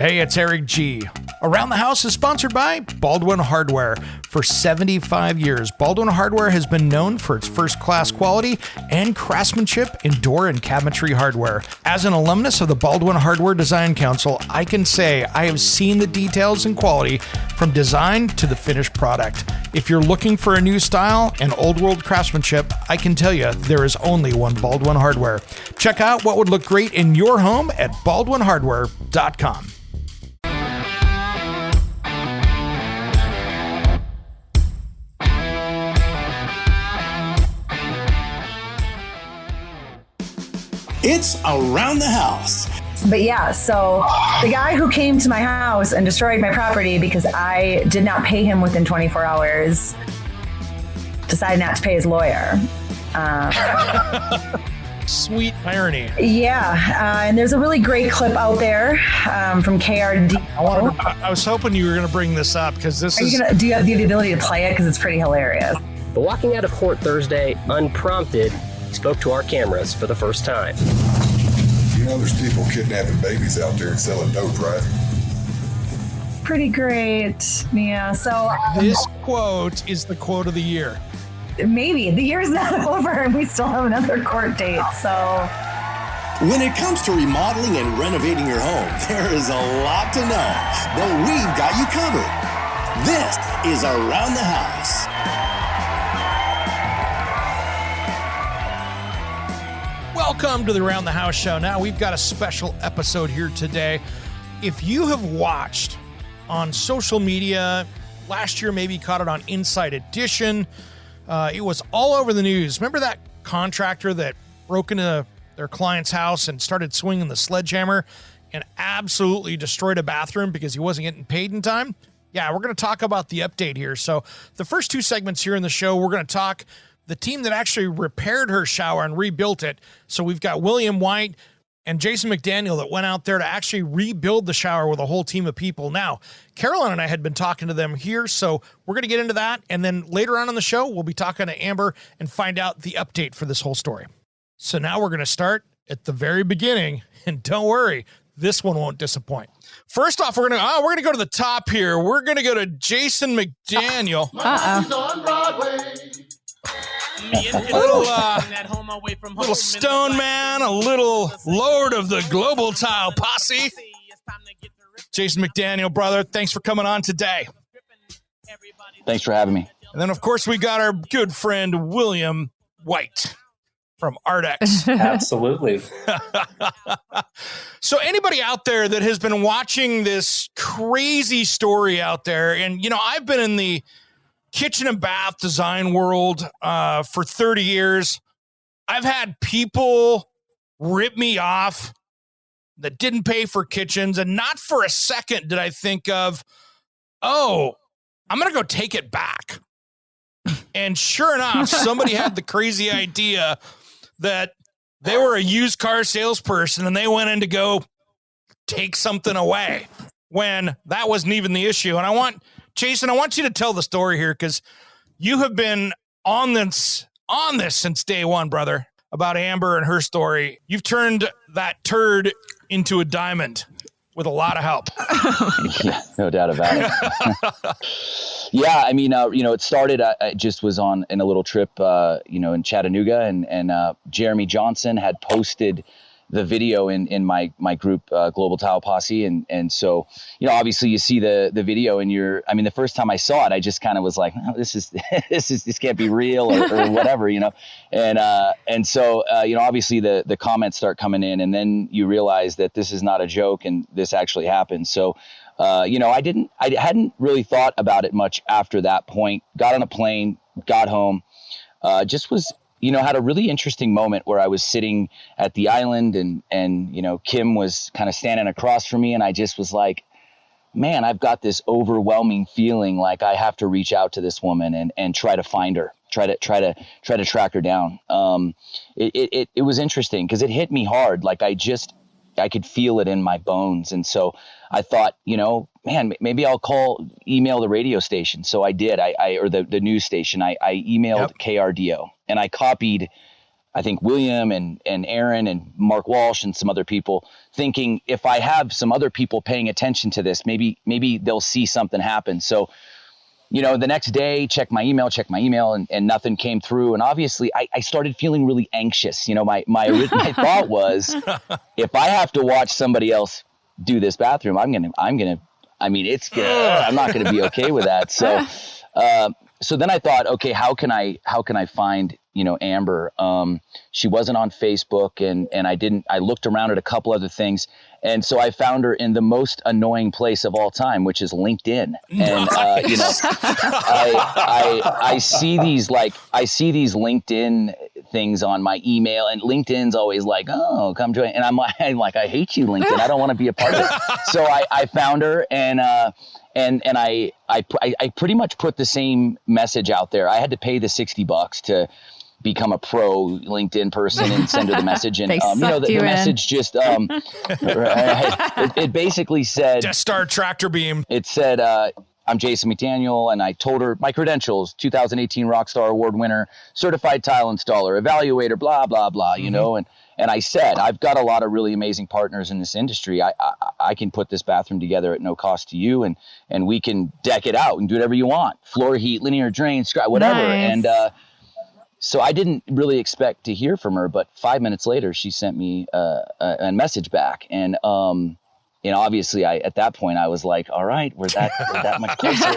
Hey, it's Eric G. Around the House is sponsored by Baldwin Hardware. For 75 years, Baldwin Hardware has been known for its first-class quality and craftsmanship in door and cabinetry hardware. As an alumnus of the Baldwin Hardware Design Council, I can say I have seen the details and quality from design to the finished product. If you're looking for a new style and old-world craftsmanship, I can tell you there is only one Baldwin Hardware. Check out what would look great in your home at baldwinhardware.com. It's Around the House. But yeah, so the guy who came to my house and destroyed my property because I did not pay him within 24 hours decided not to pay his lawyer. Sweet irony. Yeah, and there's a really great clip out there from KRD. I was hoping you were going to bring this up because do you have the ability to play it? Because it's pretty hilarious. But walking out of court Thursday, unprompted, spoke to our cameras for the first time. You know there's people kidnapping babies out there and selling dope, right? Pretty great. Yeah, so... This quote is the quote of the year. Maybe. The year's not over and we still have another court date, so... When it comes to remodeling and renovating your home, there is a lot to know, but we've got you covered. This is Around the House. Welcome to the Around the House show. Now, we've got a special episode here today. If you have watched on social media, last year maybe caught it on Inside Edition, it was all over the news. Remember that contractor that broke into their client's house and started swinging the sledgehammer and absolutely destroyed a bathroom because he wasn't getting paid in time? Yeah, we're going to talk about the update here. So the first two segments here in the show, we're going to talk the team that actually repaired her shower and rebuilt it. So we've got William White and Jason McDaniel that went out there to actually rebuild the shower with a whole team of people. Now, Carolyn and I had been talking to them here, so we're going to get into that. And then later on in the show, we'll be talking to Amber and find out the update for this whole story. So now we're going to start at the very beginning. And don't worry, this one won't disappoint. First off, we're going to go to the top here. We're going to go to Jason McDaniel. Little stone man, a little lord of the Global Tile Posse. Jason McDaniel, brother, thanks for coming on today. Thanks for having me. And then, of course, we got our good friend, William White from Ardex. Absolutely. So anybody out there that has been watching this crazy story out there, and, you know, I've been in the kitchen and bath design world for 30 years. I've had people rip me off that didn't pay for kitchens, and not for a second did I think of, oh, I'm going to go take it back. And sure enough, somebody had the crazy idea that they were a used car salesperson and they went in to go take something away when that wasn't even the issue. And Jason, I want you to tell the story here because you have been on this since day one, brother, about Amber and her story. You've turned that turd into a diamond with a lot of help. Yeah, no doubt about it. Yeah, I mean, it started, I just was in a little trip, in Chattanooga, and Jeremy Johnson had posted the video in my group, Global Tile Posse. And so, obviously you see the video and the first time I saw it, I just kind of was like, oh, this can't be real or whatever, And so, obviously the comments start coming in, and then you realize that this is not a joke and this actually happened. So, I hadn't really thought about it much after that point. Got on a plane, got home, just was, had a really interesting moment where I was sitting at the island and Kim was kind of standing across from me, and I just was like, man, I've got this overwhelming feeling like I have to reach out to this woman and try to find her, try to track her down. It was interesting because it hit me hard. Like I could feel it in my bones. And so I thought, man, maybe I'll email the radio station. So I did, or the news station. I emailed KRDO, and I copied I think William and Aaron and Mark Walsh and some other people, thinking if I have some other people paying attention to this, maybe they'll see something happen. So, the next day, check my email, and nothing came through. And obviously I started feeling really anxious. My thought was, if I have to watch somebody else do this bathroom, I'm not going to be okay with that. So then I thought, okay, how can I find, Amber? She wasn't on Facebook, and I looked around at a couple other things. And so I found her in the most annoying place of all time, which is LinkedIn. And, I see these LinkedIn things on my email, and LinkedIn's always like, oh, come join. And I'm like, I hate you, LinkedIn. I don't want to be a part of it. So I found her, and I pretty much put the same message out there. I had to pay the $60 to become a pro LinkedIn person and send her the message. And, the message just, it basically said, Death Star tractor beam. It said, I'm Jason McDaniel, and I told her my credentials: 2018 Rockstar Award winner, certified tile installer, evaluator, blah, blah, blah, and I said, I've got a lot of really amazing partners in this industry. I can put this bathroom together at no cost to you, and we can deck it out and do whatever you want. Floor heat, linear drain, whatever. Nice. And, so I didn't really expect to hear from her, but 5 minutes later, she sent me a message back. And, obviously at that point I was like, all right, we're that much closer,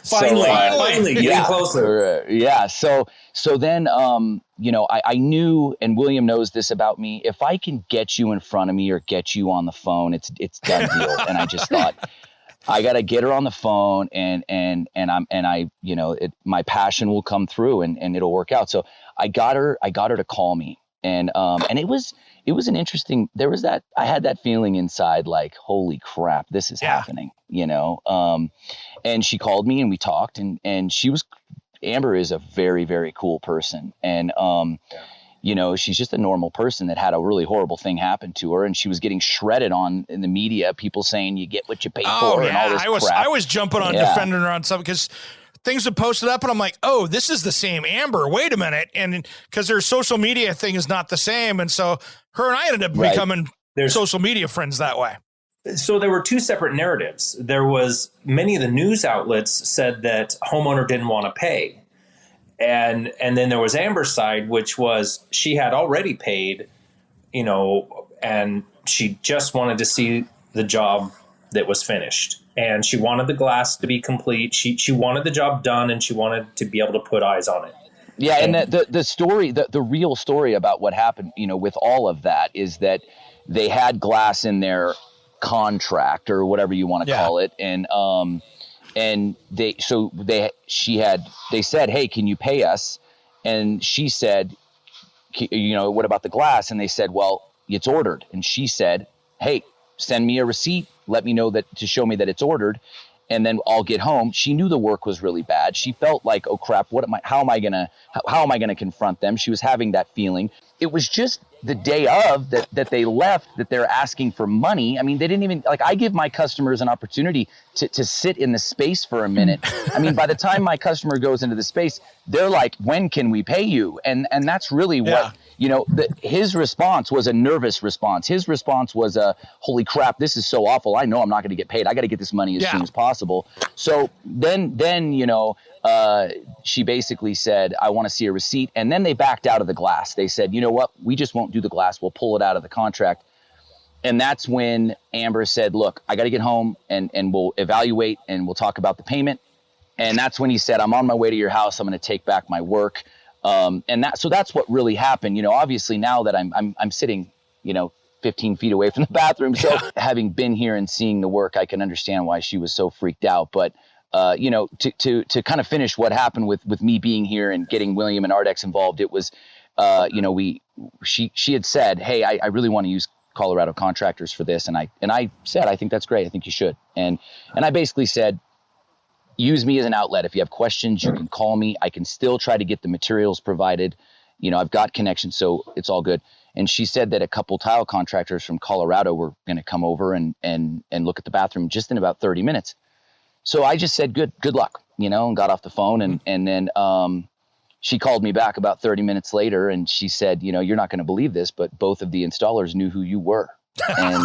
Finally getting closer. Yeah. So then, I knew, and William knows this about me, if I can get you in front of me or get you on the phone, it's done deal. And I just thought, I got to get her on the phone, and my passion will come through, and it'll work out. So I got her to call me, and it was an interesting, I had that feeling inside, like, holy crap, this is happening, and she called me and we talked, and Amber is a very, very cool person. And, she's just a normal person that had a really horrible thing happen to her, and she was getting shredded in the media, people saying you get what you pay for and all this crap. I was jumping on defending her on something because things would posted up, and I'm like, oh, this is the same Amber. Wait a minute. And because her social media thing is not the same. And so her and I ended up becoming social media friends that way. So there were two separate narratives. There was, many of the news outlets said that homeowner didn't want to pay. And then there was Amber's side, which was she had already paid, and she just wanted to see the job that was finished. And she wanted the glass to be complete. She wanted the job done, and she wanted to be able to put eyes on it. Yeah, and the story, the real story about what happened, with all of that is that they had glass in their contract or whatever you want to call it, and they said, hey, can you pay us? And she said, what about the glass? And they said, well, it's ordered. And she said, hey, send me a receipt. Let me know to show me that it's ordered. And then I'll get home. She knew the work was really bad. She felt like, oh crap, how am I going to confront them? She was having that feeling. It was just the day of that they left, that they're asking for money. I mean, they didn't even, I give my customers an opportunity to sit in the space for a minute. I mean, by the time my customer goes into the space, they're like, when can we pay you? And that's really what, his response was a nervous response. His response was holy crap, this is so awful. I know I'm not going to get paid. I got to get this money as soon as possible. So then, she basically said, I want to see a receipt. And then they backed out of the glass. They said, you know what? We just won't do the glass. We'll pull it out of the contract. And that's when Amber said, look, I got to get home and we'll evaluate and we'll talk about the payment. And that's when he said, I'm on my way to your house. I'm going to take back my work. So that's what really happened. Obviously now that I'm sitting, 15 feet away from the bathroom. So having been here and seeing the work, I can understand why she was so freaked out. But to kind of finish what happened with me being here and getting William and Ardex involved, it was, she had said, hey, I really want to use Colorado contractors for this. And I said, I think that's great. I think you should. And I basically said, use me as an outlet. If you have questions, you can call me. I can still try to get the materials provided. I've got connections, so it's all good. And she said that a couple tile contractors from Colorado were going to come over and look at the bathroom just in about 30 minutes. So I just said, good luck, and got off the phone. And then she called me back about 30 minutes later and she said, you're not going to believe this, but both of the installers knew who you were. And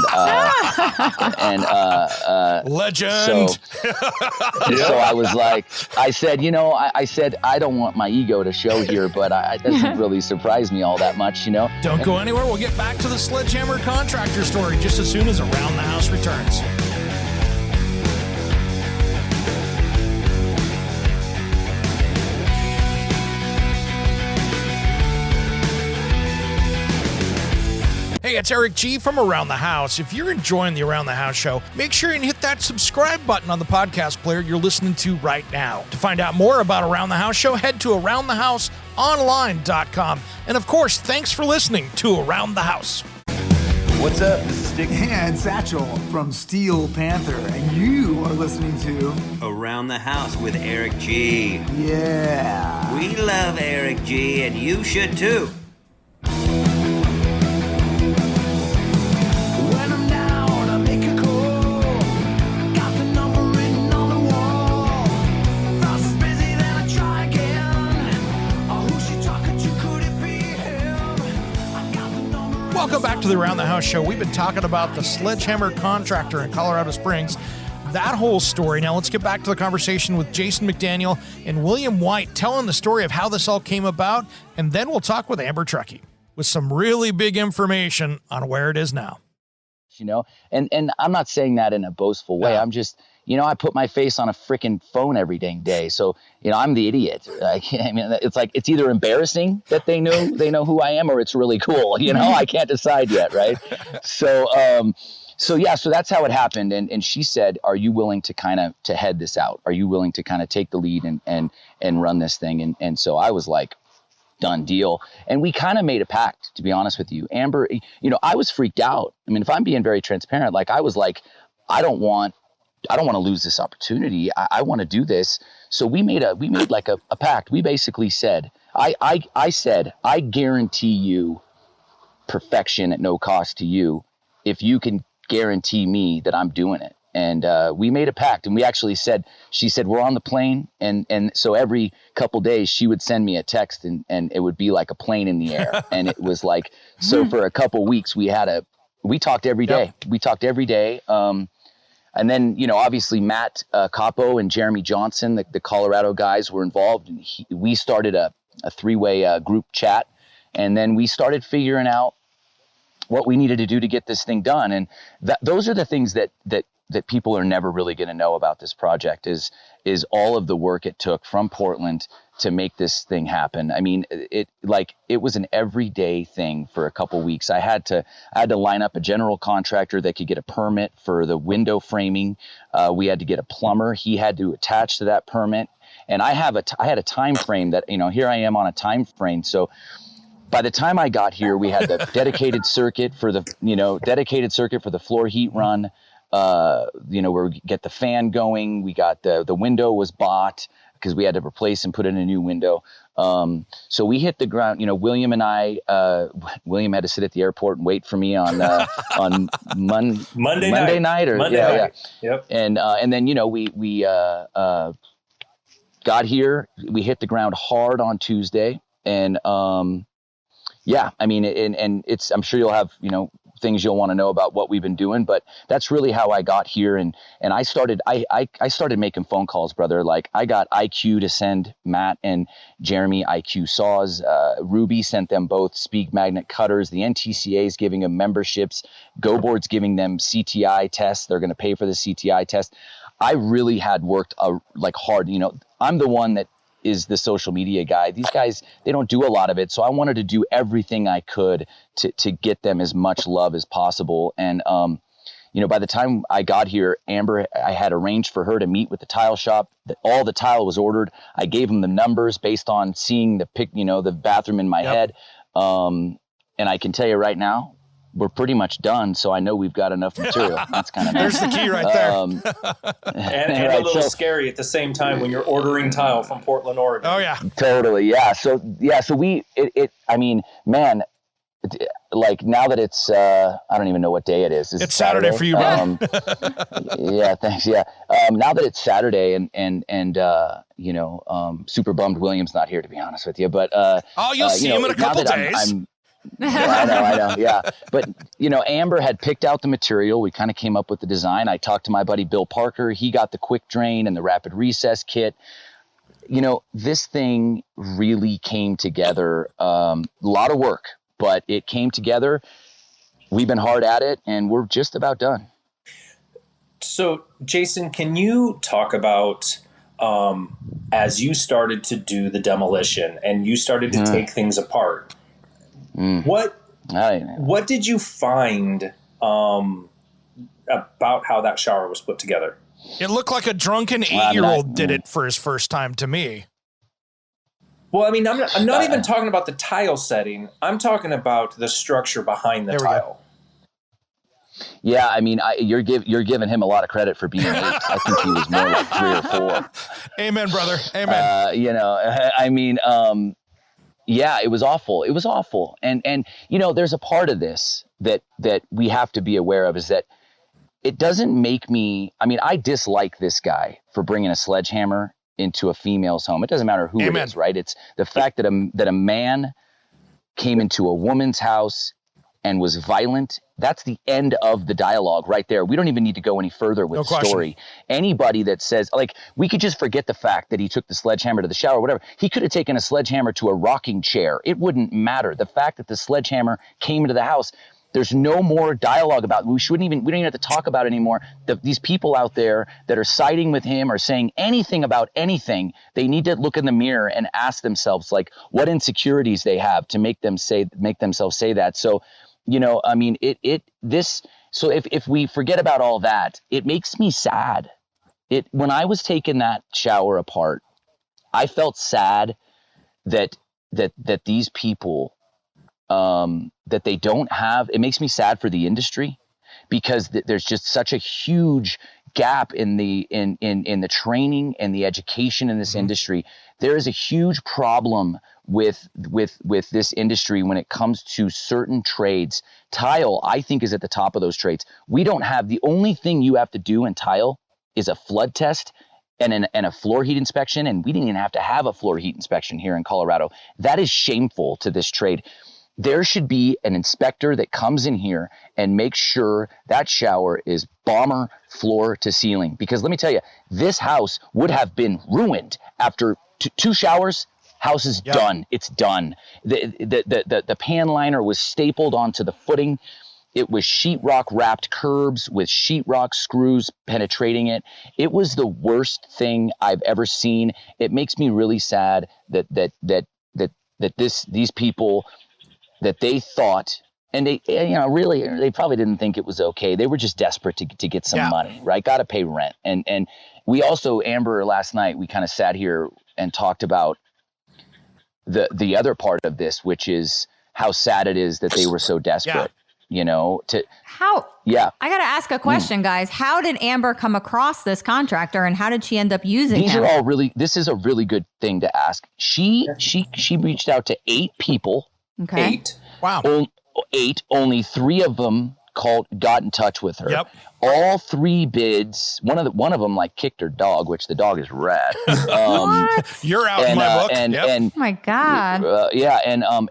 legend. So I was like, I said, I said, I don't want my ego to show here, but it doesn't really surprise me all that much, Don't go anywhere. We'll get back to the Sledgehammer Contractor story just as soon as Around the House returns. Hey, it's Eric G from Around the House. If you're enjoying the Around the House show, make sure and hit that subscribe button on the podcast player you're listening to right now. To find out more about Around the House show, head to AroundTheHouseOnline.com. And of course, thanks for listening to Around the House. What's up? This is Stick and Satchel from Steel Panther, and you are listening to Around the House with Eric G. Yeah. We love Eric G, and you should too. Welcome back to the Around the House show. We've been talking about the Sledgehammer Contractor in Colorado Springs, that whole story. Now let's get back to the conversation with Jason McDaniel and William White, telling the story of how this all came about, and then we'll talk with Amber Trucke with some really big information on where it is now. And I'm not saying that in a boastful way. I'm just, I put my face on a freaking phone every dang day. So, I'm the idiot. It's like, it's either embarrassing that they know who I am, or it's really cool. I can't decide yet. Right. So that's how it happened. And she said, are you willing to to head this out? Are you willing to take the lead and run this thing? And so I was like, done deal. And we kind of made a pact, to be honest with you. Amber, I was freaked out. I mean, if I'm being very transparent, I was like, I don't want to lose this opportunity. I want to do this. So we made like a pact. We basically said, I said, I guarantee you perfection at no cost to you if you can guarantee me that I'm doing it. And we made a pact, and we actually she said, we're on the plane. And so every couple days she would send me a text and it would be like a plane in the air. And it was like, so for a couple weeks we talked every day. Yep. We talked every day. And then, obviously Matt Capo and Jeremy Johnson, the Colorado guys, were involved. And we started a three-way group chat. And then we started figuring out what we needed to do to get this thing done. And those are the things that people are never really going to know about this project is all of the work it took from Portland to make this thing happen. I mean, it was an everyday thing for a couple weeks. I had to line up a general contractor that could get a permit for the window framing. We had to get a plumber. He had to attach to that permit. And I had a time frame that, here I am on a time frame. So by the time I got here, we had the dedicated circuit for the floor heat run. Where we get the fan going. We got the window was bought because we had to replace and put in a new window. So we hit the ground. William and I. William had to sit at the airport and wait for me on Monday night. Yeah. Yep. And then we got here. We hit the ground hard on Tuesday, and and it's. I'm sure you'll have things you'll want to know about what we've been doing, but that's really how I got here. And I started making phone calls, brother. Like I got IQ to send Matt and Jeremy IQ saws. Ruby sent them both Speak Magnet cutters. The NTCA is giving them memberships. GoBoard's giving them CTI tests. They're going to pay for the CTI test. I really had worked hard. I'm the one that is the social media guy. These guys, they don't do a lot of it. So I wanted to do everything I could to get them as much love as possible. And, by the time I got here, Amber, I had arranged for her to meet with the tile shop. All the tile was ordered. I gave them the numbers based on seeing the bathroom in my head. And I can tell you right now, we're pretty much done. So I know we've got enough material. That's kind of nice. There's the key right there. And a little scary at the same time when you're ordering tile from Portland, Oregon. Oh yeah, totally. Yeah. So like now that it's I don't even know what day it is. It's Saturday for you, brother. Yeah, thanks. Yeah. Now that it's Saturday and super bummed William's not here, to be honest with you. But you'll see him in a couple days. I know. Yeah. But Amber had picked out the material. We kind of came up with the design. I talked to my buddy Bill Parker. He got the quick drain and the rapid recess kit. This thing really came together. A lot of work, but it came together. We've been hard at it, and we're just about done. So, Jason, can you talk about as you started to do the demolition and you started to take things apart? What did you find about how that shower was put together? It looked like a drunken 8-year-old did it for his first time to me. Well, I mean, I'm not even talking about the tile setting. I'm talking about the structure behind the tile. Yeah, I mean, you're giving him a lot of credit for being 8. I think he was more like 3 or 4. Amen, brother. Amen. Yeah, it was awful. It was awful. And there's a part of this that we have to be aware of, is that it doesn't make me, I dislike this guy for bringing a sledgehammer into a female's home. It doesn't matter who it is, right? It's the fact that a man came into a woman's house and was violent. That's the end of the dialogue right there. We don't even need to go any further with the story. Anybody that says, like, we could just forget the fact that he took the sledgehammer to the shower, whatever. He could have taken a sledgehammer to a rocking chair. It wouldn't matter. The fact that the sledgehammer came into the house, there's no more dialogue about it. We don't even have to talk about it anymore. These people out there that are siding with him or saying anything about anything, they need to look in the mirror and ask themselves, like, what insecurities they have to make themselves say that. So, so if we forget about all that, it makes me sad. When I was taking that shower apart, I felt sad that these people, that they don't have, it makes me sad for the industry, because there's just such a huge gap in the training and the education in this industry. There is a huge problem with this industry when it comes to certain trades. Tile, I think, is at the top of those trades. We don't have, the only thing you have to do in tile is a flood test and a floor heat inspection, and we didn't even have to have a floor heat inspection here in Colorado. That is shameful to this trade. There should be an inspector that comes in here and makes sure that shower is bomber floor to ceiling. Because let me tell you, this house would have been ruined after 2 showers. House is done. It's done. The pan liner was stapled onto the footing. It was sheetrock wrapped curbs with sheetrock screws penetrating it. It was the worst thing I've ever seen. It makes me really sad that these people, that they thought, and they probably didn't think it was okay. They were just desperate to get some money, right? Got to pay rent. And we also, Amber, last night, we kind of sat here and talked about the other part of this, which is how sad it is that they were so desperate, I got to ask a question, guys. How did Amber come across this contractor, and how did she end up using him? This is a really good thing to ask. She reached out to 8 people. Okay. 8. Wow. 8. Only 3 of them got in touch with her. Yep. All 3 bids. One of them like kicked her dog, which the dog is rad. You're out in my book. Oh my God.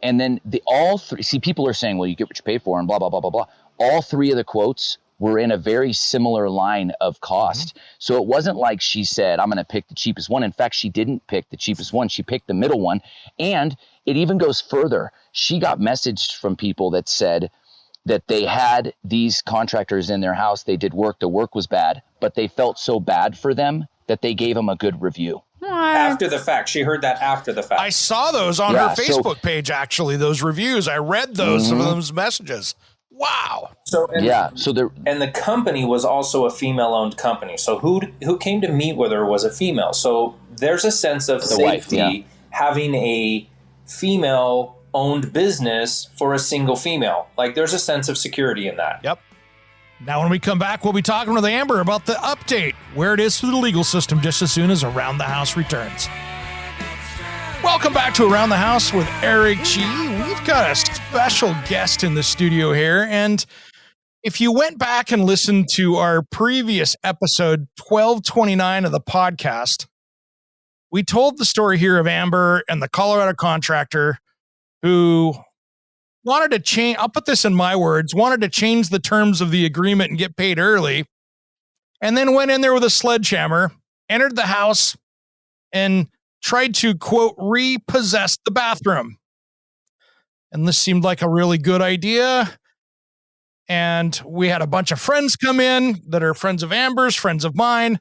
And then all 3. See, people are saying, well, you get what you pay for, and blah blah blah blah blah. All 3 of the quotes were in a very similar line of cost. Mm-hmm. So it wasn't like she said, I'm going to pick the cheapest one. In fact, she didn't pick the cheapest one. She picked the middle one. And it even goes further. She got messaged from people that said that they had these contractors in their house. They did work. The work was bad, but they felt so bad for them that they gave them a good review. After the fact. She heard that after the fact. I saw those on her Facebook page, actually, those reviews. I read those, some of those messages. Wow. And the company was also a female-owned company. So who came to meet with her was a female. So there's a sense of safety having a female-owned business for a single female. Like, there's a sense of security in that. Yep. Now, when we come back, we'll be talking with Amber about the update, where it is through the legal system, just as soon as Around the House returns. Welcome back to Around the House with Eric G. We've we've got a special guest in the studio here. And if you went back and listened to our previous episode, 1229 of the podcast, we told the story here of Amber and the Colorado contractor who wanted to change, I'll put this in my words, wanted to change the terms of the agreement and get paid early, and then went in there with a sledgehammer, entered the house, and tried to, quote, repossess the bathroom. And this seemed like a really good idea. And we had a bunch of friends come in that are friends of Amber's, friends of mine,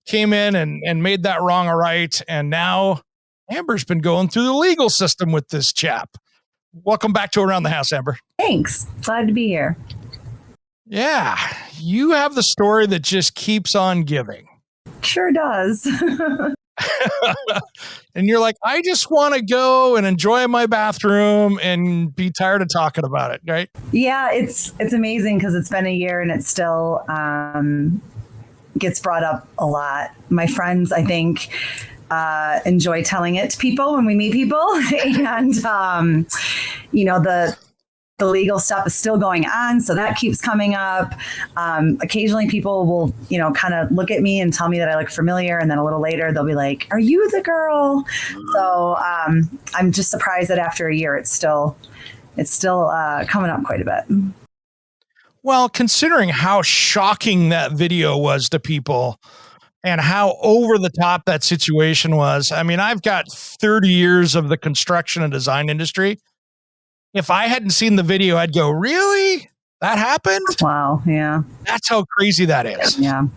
came in and made that wrong a right. And now Amber's been going through the legal system with this chap. Welcome back to Around the House, Amber. Thanks. Glad to be here. Yeah, you have the story that just keeps on giving. Sure does. And you're like, I just want to go and enjoy my bathroom and be tired of talking about it, right? Yeah, it's amazing because it's been a year and it still gets brought up a lot. My friends, I think, enjoy telling it to people when we meet people. And, the legal stuff is still going on. So that keeps coming up. Occasionally people will, kind of look at me and tell me that I look familiar. And then a little later, they'll be like, are you the girl? So I'm just surprised that after a year, it's still coming up quite a bit. Well, considering how shocking that video was to people and how over the top that situation was, I mean, I've got 30 years of the construction and design industry. If I hadn't seen the video, I'd go, really? That happened? Wow. Yeah. That's how crazy that is. Yeah.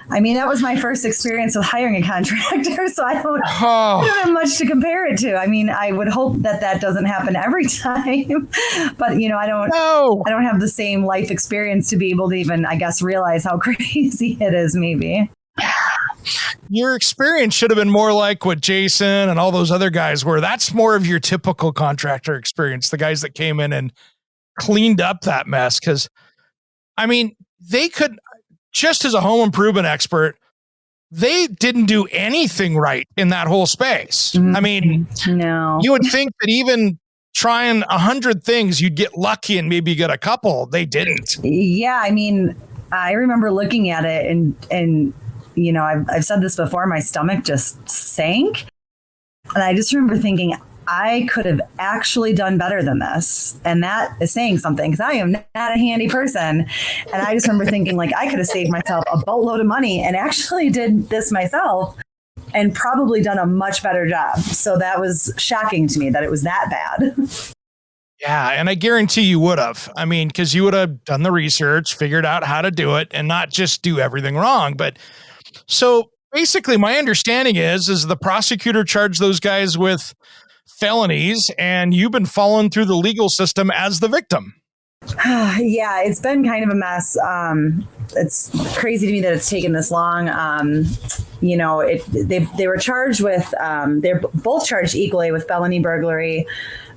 I mean, that was my first experience with hiring a contractor, so I don't have much to compare it to. I mean, I would hope that doesn't happen every time, but I don't have the same life experience to be able to even, I guess, realize how crazy it is. Maybe. Your experience should have been more like what Jason and all those other guys were. That's more of your typical contractor experience, the guys that came in and cleaned up that mess. Because, I mean, they could, just as a home improvement expert, they didn't do anything right in that whole space. I mean, no. You would think that even trying 100 things, you'd get lucky and maybe get a couple. They didn't. Yeah, I mean, I remember looking at it and I've said this before, my stomach just sank. And I just remember thinking, I could have actually done better than this. And that is saying something because I am not a handy person. And I just remember thinking, like, I could have saved myself a boatload of money and actually did this myself and probably done a much better job. So that was shocking to me that it was that bad. Yeah, and I guarantee you would have. I mean, because you would have done the research, figured out how to do it, and not just do everything wrong. But so basically, my understanding is the prosecutor charged those guys with felonies, and you've been following through the legal system as the victim. Yeah, it's been kind of a mess. It's crazy to me that it's taken this long. They were charged with, they're both charged equally with felony burglary,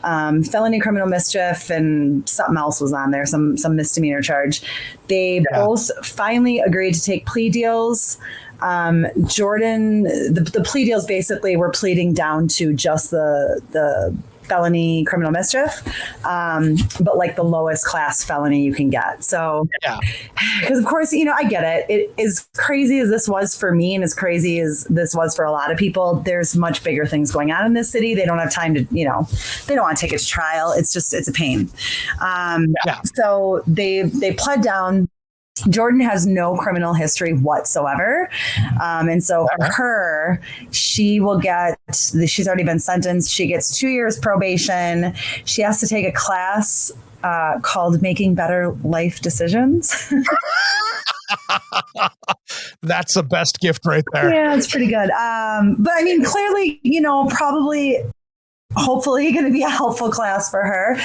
felony criminal mischief, and something else was on there, some misdemeanor charge. They both finally agreed to take plea deals. Jordan, the plea deals basically were pleading down to just the felony criminal mischief, but like the lowest class felony you can get. So, because of course, I get it. It is crazy as this was for me and as crazy as this was for a lot of people. There's much bigger things going on in this city. They don't have time to, they don't want to take it to trial. It's a pain. So they pled down. Jordan has no criminal history whatsoever. And so for her, she will get, she's already been sentenced. She gets 2 years probation. She has to take a class called Making Better Life Decisions. That's the best gift right there. Yeah, it's pretty good. But I mean, clearly, probably hopefully going to be a helpful class for her.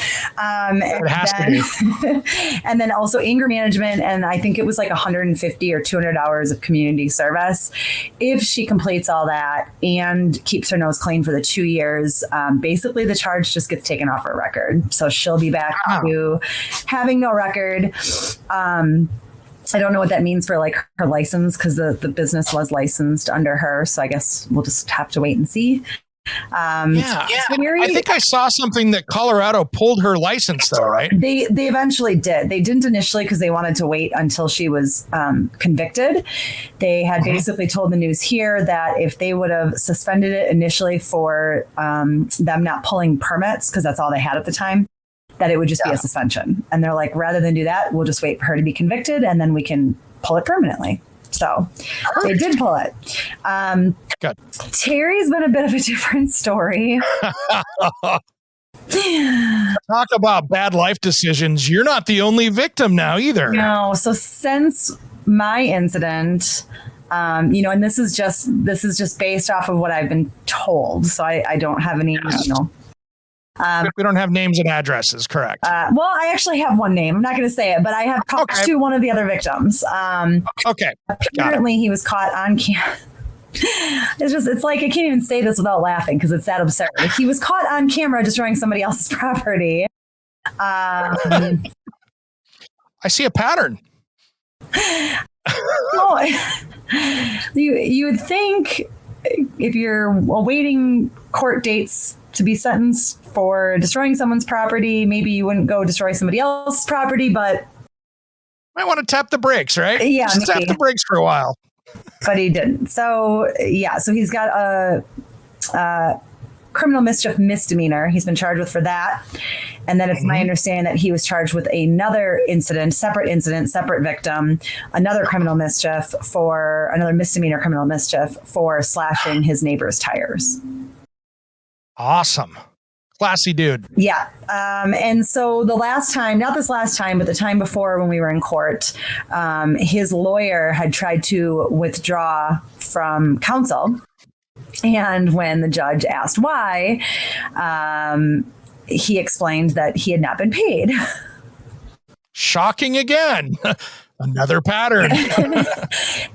And then also anger management. And I think it was like 150 or 200 hours of community service. If she completes all that and keeps her nose clean for the 2 years, basically the charge just gets taken off her record. So she'll be back to having no record. I don't know what that means for like her license because the business was licensed under her. So I guess we'll just have to wait and see. I think I saw something that Colorado pulled her license, though, right? They eventually did. They didn't initially because they wanted to wait until she was convicted. They had basically told the news here that if they would have suspended it initially for them not pulling permits, because that's all they had at the time, that it would just be a suspension. And they're like, rather than do that, we'll just wait for her to be convicted and then we can pull it permanently. So they did pull it. Good. Terry's been a bit of a different story. Talk about bad life decisions. You're not the only victim now either. No. So since my incident, and this is just based off of what I've been told. So I don't have any, we don't have names and addresses, correct? Well, I actually have one name. I'm not going to say it, but I have talked to one of the other victims. Okay. Apparently, he was caught on camera. It's like I can't even say this without laughing because it's that absurd. He was caught on camera destroying somebody else's property. I see a pattern. You would think if you're awaiting court dates to be sentenced for destroying someone's property, maybe you wouldn't go destroy somebody else's property, but might want to tap the brakes, right? Yeah, just tap the brakes for a while. But he didn't. So he's got a criminal mischief misdemeanor. He's been charged with for that. And then it's my understanding that he was charged with another separate victim, another misdemeanor criminal mischief for slashing his neighbor's tires. Awesome. Classy dude. Yeah. And so not this last time, but the time before when we were in court, his lawyer had tried to withdraw from counsel. And when the judge asked why, he explained that he had not been paid. Shocking again. Another pattern.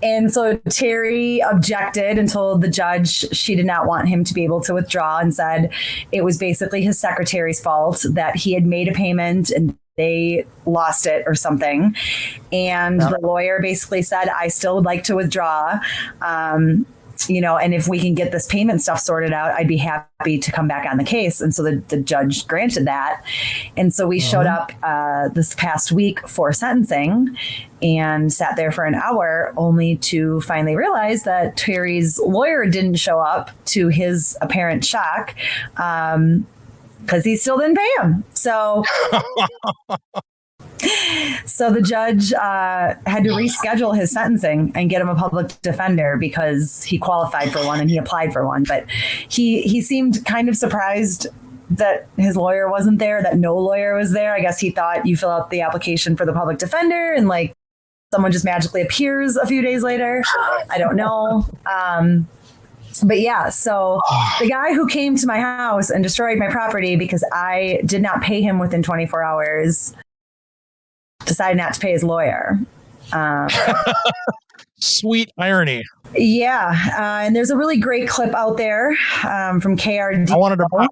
And so Terry objected and told the judge she did not want him to be able to withdraw and said it was basically his secretary's fault that he had made a payment and they lost it or something. And the lawyer basically said, I still would like to withdraw. And if we can get this payment stuff sorted out, I'd be happy to come back on the case. And so the judge granted that. And so we showed up this past week for sentencing and sat there for an hour only to finally realize that Terry's lawyer didn't show up, to his apparent shock, because he still didn't pay him. So the judge had to reschedule his sentencing and get him a public defender because he qualified for one and he applied for one. But he seemed kind of surprised that his lawyer wasn't there, that no lawyer was there. I guess he thought you fill out the application for the public defender and like someone just magically appears a few days later. I don't know. But yeah, so the guy who came to my house and destroyed my property because I did not pay him within 24 hours decided not to pay his lawyer. Sweet irony. Yeah. And there's a really great clip out there from KRD.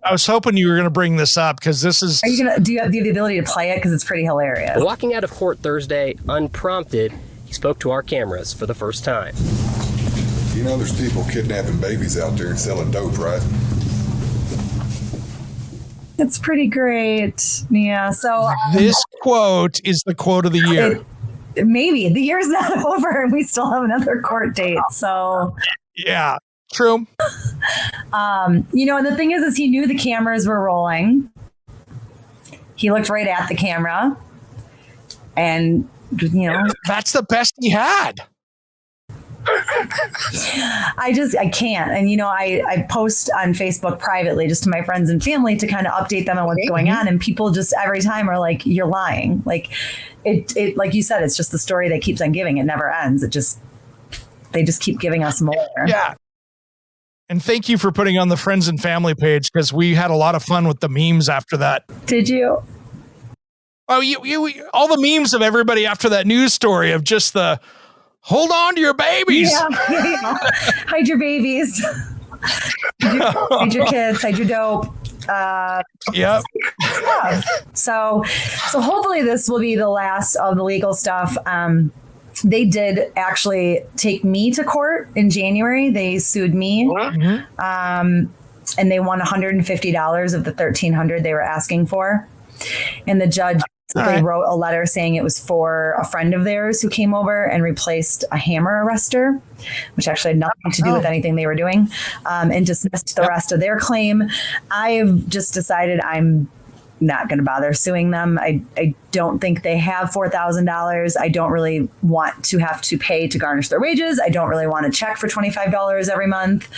I was hoping you were going to bring this up because this is. Do you have the ability to play it? Because it's pretty hilarious. Walking out of court Thursday unprompted, he spoke to our cameras for the first time. You know there's people kidnapping babies out there and selling dope, right? It's pretty great. Yeah. So this quote is the quote of the year. Maybe the year's not over and we still have another court date. So yeah, true. And the thing is he knew the cameras were rolling. He looked right at the camera and, that's the best he had. I can't. And, I post on Facebook privately just to my friends and family to kind of update them on what's going on. And people just every time are like, you're lying. Like it, like you said, it's just the story that keeps on giving. It never ends. They just keep giving us more. Yeah. And thank you for putting on the friends and family page because we had a lot of fun with the memes after that. Did you? Oh, you all the memes of everybody after that news story of just the hold on to your babies. Yeah. Hide your babies. Hide your kids. Hide your dope. Yep. Yeah. So hopefully this will be the last of the legal stuff. They did actually take me to court in January. They sued me. and they won $150 of the $1,300 they were asking for. And the judge wrote a letter saying it was for a friend of theirs who came over and replaced a hammer arrestor, which actually had nothing to do with anything they were doing, and dismissed the rest of their claim. I've just decided I'm not going to bother suing them. I don't think they have $4,000. I don't really want to have to pay to garnish their wages. I don't really want to check for $25 every month.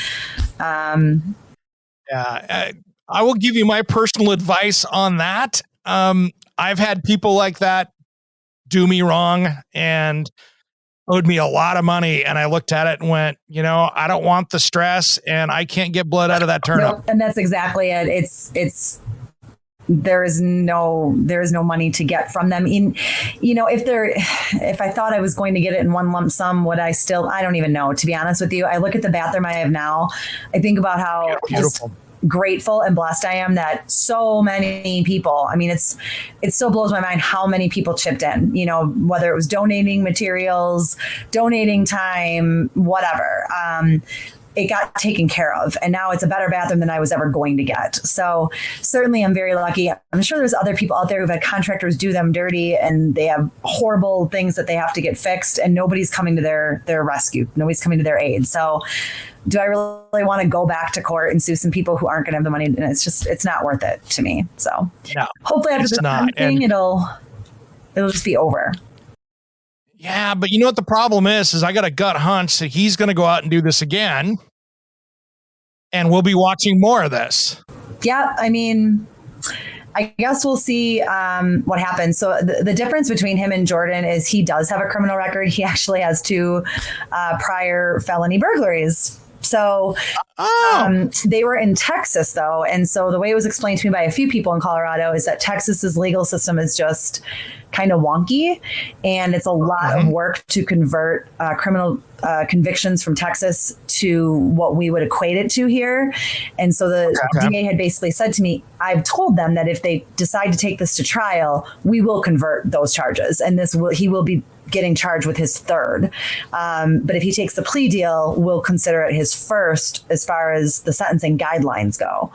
I will give you my personal advice on that. I've had people like that do me wrong and owed me a lot of money. And I looked at it and went, I don't want the stress and I can't get blood out of that turnip. No, and that's exactly it. There is no money to get from them. If I thought I was going to get it in one lump sum, I don't even know, to be honest with you. I look at the bathroom I have now. I think about how just grateful and blessed I am that so many people, it still blows my mind how many people chipped in, whether it was donating materials, donating time, whatever. It got taken care of, and now it's a better bathroom than I was ever going to get. So certainly I'm very lucky. I'm sure there's other people out there who've had contractors do them dirty and they have horrible things that they have to get fixed, and nobody's coming to their rescue. Nobody's coming to their aid. So do I really want to go back to court and sue some people who aren't going to have the money? And it's not worth it to me. So hopefully after this thing, it'll just be over. Yeah, but you know what the problem is I got a gut hunch that he's going to go out and do this again, and we'll be watching more of this. Yeah, I guess we'll see what happens. So the difference between him and Jordan is he does have a criminal record. He actually has 2 prior felony burglaries. So they were in Texas, though. And so the way it was explained to me by a few people in Colorado is that Texas's legal system is just kind of wonky. And it's a lot of work to convert criminal convictions from Texas to what we would equate it to here. And so the DA had basically said to me, I've told them that if they decide to take this to trial, we will convert those charges. And he will be getting charged with his 3rd. But if he takes the plea deal, we'll consider it his 1st as far as the sentencing guidelines go.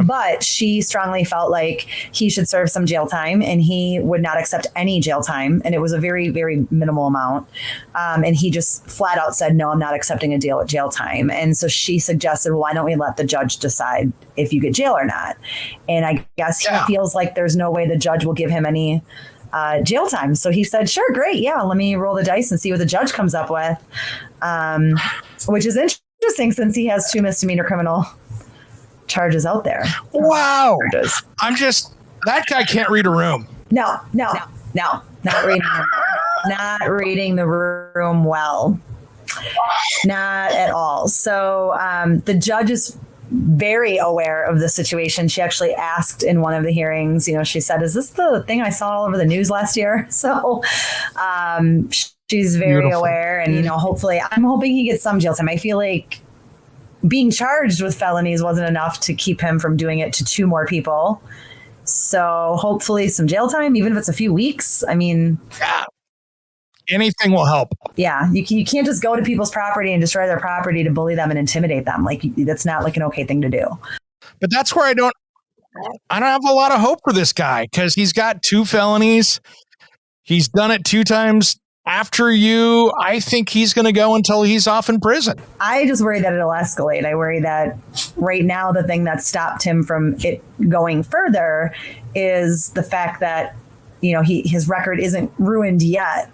But she strongly felt like he should serve some jail time, and he would not accept any jail time. And it was a very, very minimal amount. And he just flat out said, no, I'm not accepting a deal at jail time. And so she suggested, well, why don't we let the judge decide if you get jail or not? And I guess he feels like there's no way the judge will give him any jail time. So he said, sure, great. Yeah, let me roll the dice and see what the judge comes up with, which is interesting since he has 2 misdemeanor criminal charges out there. Wow. That guy can't read a room. No, not reading. Not reading the room well. Not at all. So the judge is very aware of the situation. She actually asked in one of the hearings, she said, is this the thing I saw all over the news last year? So she's very aware, and, hopefully I'm hoping he gets some jail time. I feel like being charged with felonies wasn't enough to keep him from doing it to 2 more people. So hopefully some jail time, even if it's a few weeks. Anything will help. Yeah. You can't just go to people's property and destroy their property to bully them and intimidate them. That's not an okay thing to do. But that's where I don't have a lot of hope for this guy, because he's got 2 felonies. He's done it 2 times after you. I think he's going to go until he's off in prison. I just worry that it'll escalate. I worry that right now the thing that stopped him from it going further is the fact that, his record isn't ruined yet.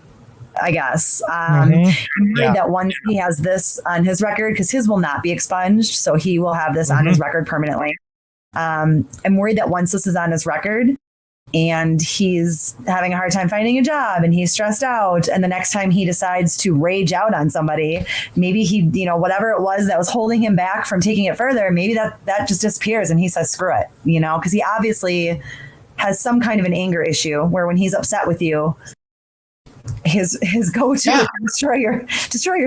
I guess. I'm worried that once he has this on his record, because his will not be expunged, so he will have this on his record permanently. I'm worried that once this is on his record and he's having a hard time finding a job and he's stressed out, and the next time he decides to rage out on somebody, maybe he, whatever it was that was holding him back from taking it further, maybe that just disappears and he says, screw it, because he obviously has some kind of an anger issue where when he's upset with you, his go-to is destroy your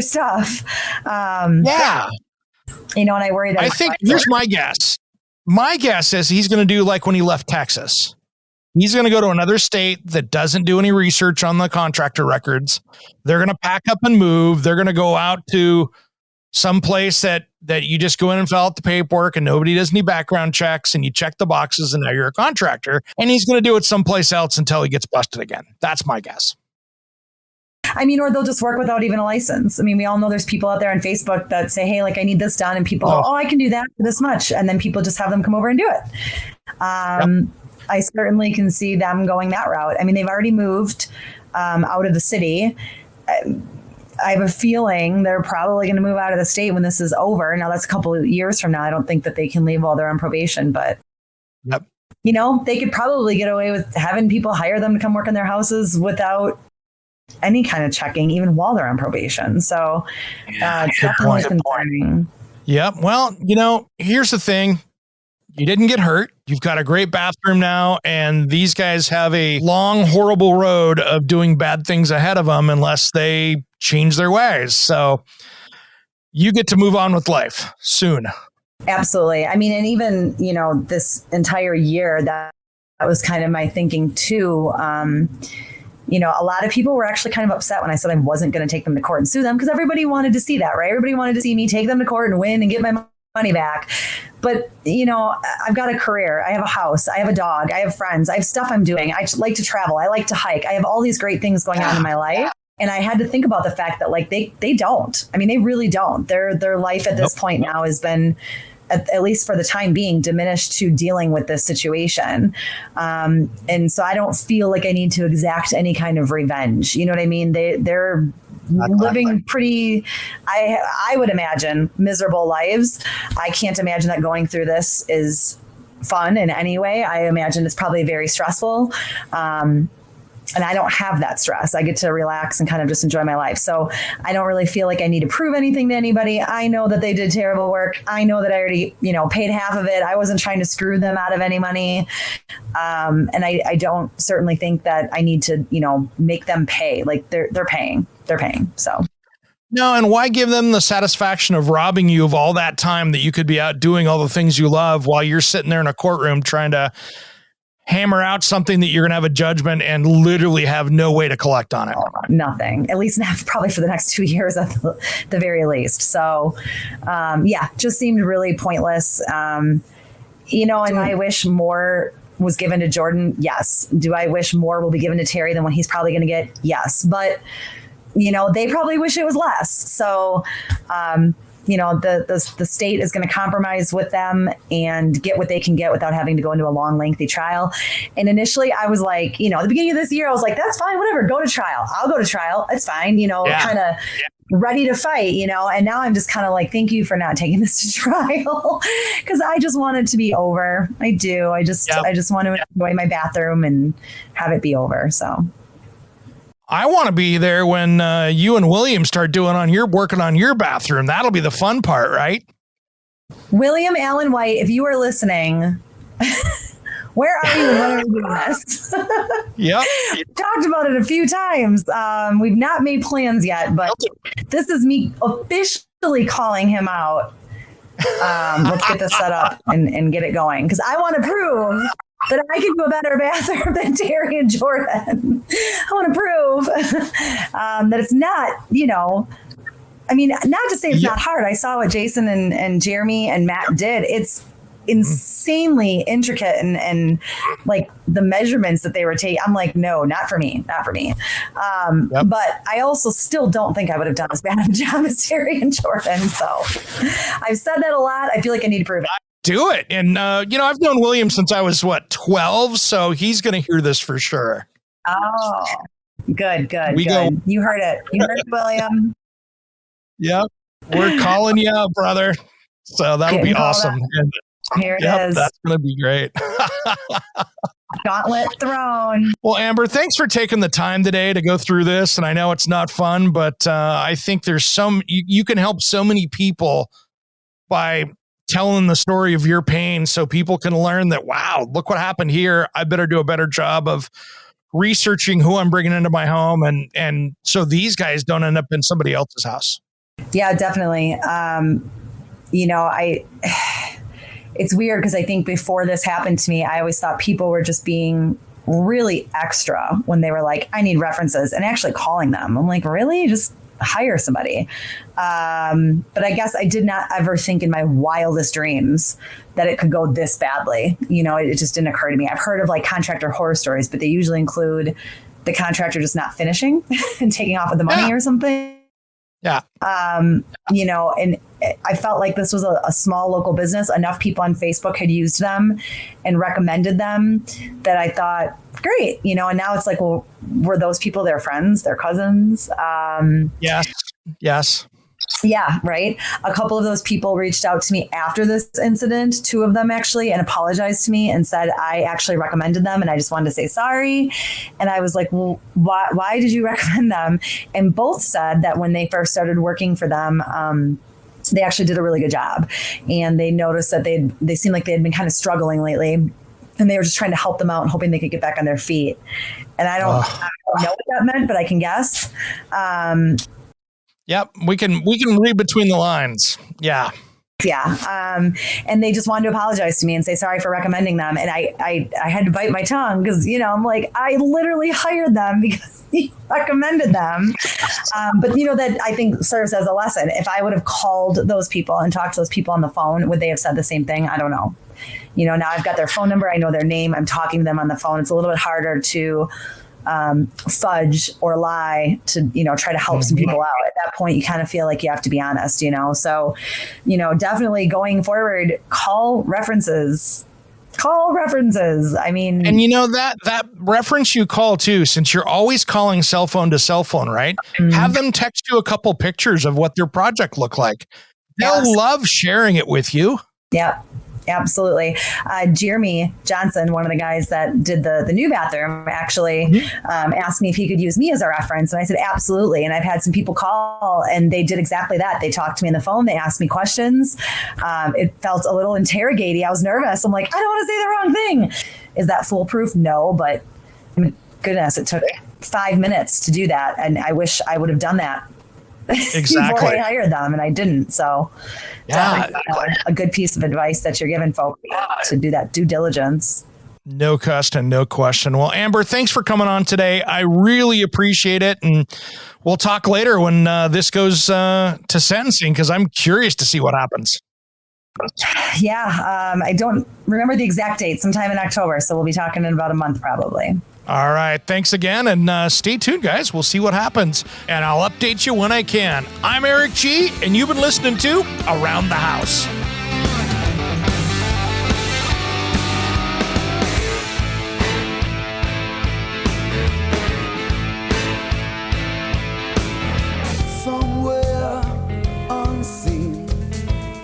stuff. And I worry that I think here's my guess. My guess is he's going to do like when he left Texas. He's going to go to another state that doesn't do any research on the contractor records. They're going to pack up and move. They're going to go out to someplace that you just go in and fill out the paperwork and nobody does any background checks and you check the boxes and now you're a contractor, and he's going to do it someplace else until he gets busted again. That's my guess. I mean, or they'll just work without even a license. I mean, we all know there's people out there on Facebook that say, hey, like I need this done. And people, I can do that for this much. And then people just have them come over and do it. I certainly can see them going that route. I mean, they've already moved out of the city. I have a feeling they're probably going to move out of the state when this is over. Now, that's a couple of years from now. I don't think that they can leave while they're on probation, but, you know, they could probably get away with having people hire them to come work in their houses without any kind of checking, even while they're on probation. So it's definitely concerning. Yep. Well, you know, here's the thing. You didn't get hurt. You've got a great bathroom now, and these guys have a long, horrible road of doing bad things ahead of them unless they change their ways. So you get to move on with life soon. Absolutely. I mean, and even, you know, this entire year, that was kind of my thinking too. You know, a lot of people were actually kind of upset when I said I wasn't going to take them to court and sue them, because everybody wanted to see that, right? Everybody wanted to see me take them to court and win and get my money back. But, you know, I've got a career. I have a house. I have a dog. I have friends. I have stuff I'm doing. I like to travel. I like to hike. I have all these great things going on in my life. And I had to think about the fact that, like, they don't. I mean, they really don't. Their life at this point now has been, at least for the time being, diminished to dealing with this situation. And so I don't feel like I need to exact any kind of revenge. You know what I mean? They're living pretty, I would imagine, miserable lives. I can't imagine that going through this is fun in any way. I imagine it's probably very stressful. And I don't have that stress. I get to relax and kind of just enjoy my life. So I don't really feel like I need to prove anything to anybody. I know that they did terrible work. I know that I already, you know, paid half of it. I wasn't trying to screw them out of any money. And I don't certainly think that I need to, you know, make them pay. Like they're paying. They're paying. So. No, and why give them the satisfaction of robbing you of all that time that you could be out doing all the things you love while you're sitting there in a courtroom trying to hammer out something that you're going to have a judgment and literally have no way to collect on it? Nothing, at least not probably for the next 2 years at the very least. So, just seemed really pointless. You know, and I wish more was given to Jordan. Yes. Do I wish more will be given to Terry than what he's probably going to get? Yes. But, you know, they probably wish it was less. So, you know, the state is going to compromise with them and get what they can get without having to go into a long, lengthy trial. And initially I was like, you know, at the beginning of this year, I was like, that's fine, whatever, go to trial. I'll go to trial. It's fine. You know, kind of ready to fight, you know, and now I'm just kind of like, thank you for not taking this to trial, because I just want it to be over. I do. I just want to enjoy my bathroom and have it be over. So I want to be there when you and William start working on your bathroom. That'll be the fun part, right? William Allen White, if you are listening, where are you? When are we doing this? Yep. We've talked about it a few times. We've not made plans yet, but this is me officially calling him out. Let's get this set up and get it going, because I want to prove that I can do a better bathroom than Terry and Jordan. I want to prove that it's not, you know, I mean, not to say it's not hard. I saw what Jason and Jeremy and Matt did. It's insanely intricate and like the measurements that they were taking. I'm like, no, not for me. But I also still don't think I would have done as bad of a job as Terry and Jordan. So I've said that a lot. I feel like I need to prove it. Do it. And, you know, I've known William since I was 12. So he's going to hear this for sure. Oh, good. You heard it. You heard it, William. Yep. We're calling you out, brother. So that'll be awesome. And, here it is. That's going to be great. Gauntlet thrown. Well, Amber, thanks for taking the time today to go through this. And I know it's not fun, but I think there's you can help so many people by telling the story of your pain so people can learn that, wow, look what happened here. I better do a better job of researching who I'm bringing into my home. And so these guys don't end up in somebody else's house. Yeah, definitely. You know, it's weird because I think before this happened to me, I always thought people were just being really extra when they were like, I need references, and actually calling them. I'm like, really? Just hire somebody. But I guess I did not ever think in my wildest dreams that it could go this badly. It just didn't occur to me. I've heard of like contractor horror stories, but they usually include the contractor just not finishing and taking off with the money or something. Yeah. And I felt like this was a small local business. Enough people on Facebook had used them and recommended them that I thought, great, and now it's like, well, were those people their friends, their cousins? Yes. Yeah, right. A couple of those people reached out to me after this incident, 2 of them actually, and apologized to me and said I actually recommended them and I just wanted to say sorry. And I was like, well, why did you recommend them? And both said that when they first started working for them, they actually did a really good job. And they noticed that they seemed like they had been kind of struggling lately. And they were just trying to help them out and hoping they could get back on their feet. And I don't know what that meant, but I can guess. Yep, we can read between the lines. Yeah. Yeah. And they just wanted to apologize to me and say sorry for recommending them. And I had to bite my tongue because, I'm like, I literally hired them because he recommended them. But, that I think serves as a lesson. If I would have called those people and talked to those people on the phone, would they have said the same thing? I don't know. Now I've got their phone number. I know their name. I'm talking to them on the phone. It's a little bit harder to fudge or lie to, try to help some people out. At that point, you kind of feel like you have to be honest, So, definitely going forward, call references. I mean, and that reference you call too, since you're always calling cell phone to cell phone, right? Have them text you a couple pictures of what their project looked like. They'll love sharing it with you. Yeah. Absolutely. Jeremy Johnson, one of the guys that did the new bathroom, actually asked me if he could use me as a reference. And I said, absolutely. And I've had some people call and they did exactly that. They talked to me on the phone. They asked me questions. It felt a little interrogating. I was nervous. I'm like, I don't want to say the wrong thing. Is that foolproof? No, but goodness, it took 5 minutes to do that. And I wish I would have done that. Exactly. Before I hired them, and I didn't. So, a good piece of advice that you're giving folks to do that due diligence. No question. Well, Amber, thanks for coming on today. I really appreciate it, and we'll talk later when this goes to sentencing because I'm curious to see what happens. Yeah, I don't remember the exact date. Sometime in October, so we'll be talking in about a month, probably. All right. Thanks again. And stay tuned, guys. We'll see what happens. And I'll update you when I can. I'm Eric G., and you've been listening to Around the House. Somewhere unseen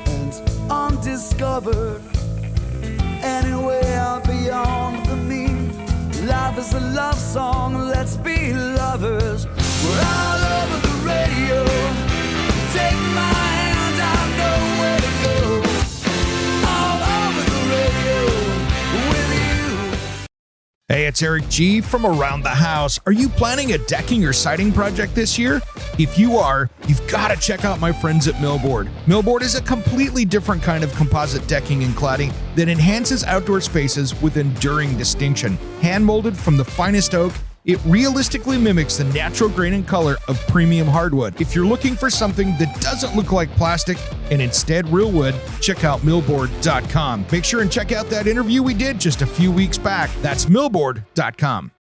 and undiscovered, anywhere beyond the mean. Life is a love song, let's be lovers. We're all over the radio. Take my hand, I know where to go. All over the radio with you. Hey, it's Eric G. from Around the House. Are you planning a decking or siding project this year? If you are, you've got to check out my friends at Millboard. Millboard is a completely different kind of composite decking and cladding that enhances outdoor spaces with enduring distinction. Hand-molded from the finest oak, it realistically mimics the natural grain and color of premium hardwood. If you're looking for something that doesn't look like plastic and instead real wood, check out millboard.com. Make sure and check out that interview we did just a few weeks back. That's millboard.com.